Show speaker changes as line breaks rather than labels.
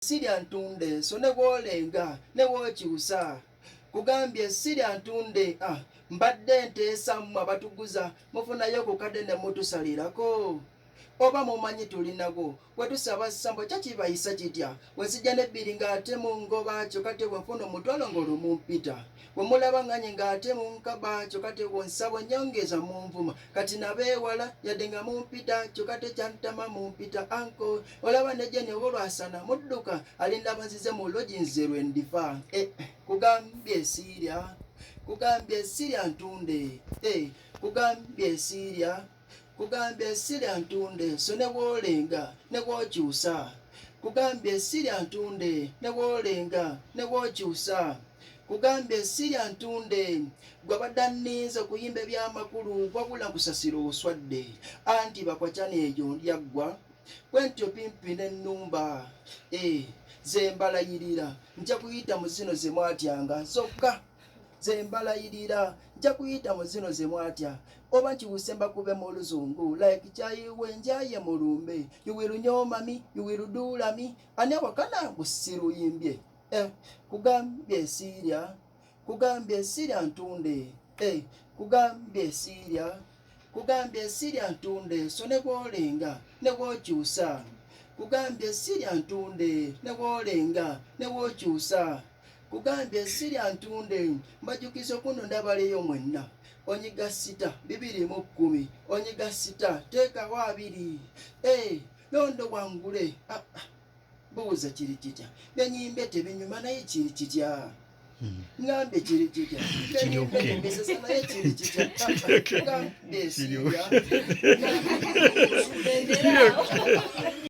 sitya ntunde so ne bwolenga ne bwokyusa kugambye sitya ntunde mbadde nteesa mmwe abatuguza mufunayo ku kadde ne mutusalirako oba mumanyi tulinago wetusaba sambo kyakibayisa kitya wensijja nebbiri ng'ate mungoba kyo kate bwenfuna omutwalo ng'olumumpita wemulaba nganye ng'ate munkaba kyo kate bwensabo nyongeza munvuma kati nabeewala yadde nga mumpita kyo kate kyantama mumpita anko olaba nejeni oba olwasana mudduka alinda bazize mu logi nze lwe ndifa kugambye sitya kugambye sitya ntunde kugambye sitya kugambye sitya ntunde so ne bwolenga ne bwokyusa kugambye sitya ntunde ne bwolenga ne bwokyusa kugambye sitya ntunde gwe badde nninza okuyimba ebyamakulu wabula nkusasira oswadde anti bakwacana eyo ndyaggwa bwentyo pimpi n'ennumba ze mbalayirira nja kuyita mu zino ze mwatyanga zokka ze mbalayirira nja kuyita mu zino ze mwatya oba nkiwuse mbakube mu luzungu like kyayiwe njaye mulumbe you will nyoma me you will dula me ani awakana busiruyimbye kugambye sitya kugambye sitya ntunde kugambye sitya kugambye sitya ntunde so ne bwolenga ne bwokyusa kugambye sitya ntunde ne bwolenga ne bwokyusa kugambye sitya ntunde mbajukiza okuno ndabaleyo mwenna onyiga sita 210 onyiga sita teekawo 2 londo wangule buuza kiri kitya byenyimbe tebinyuma naye kiri kitya ngambe kiri kitya byenyimbe tembesesa naye kiri kitya kugambye sitya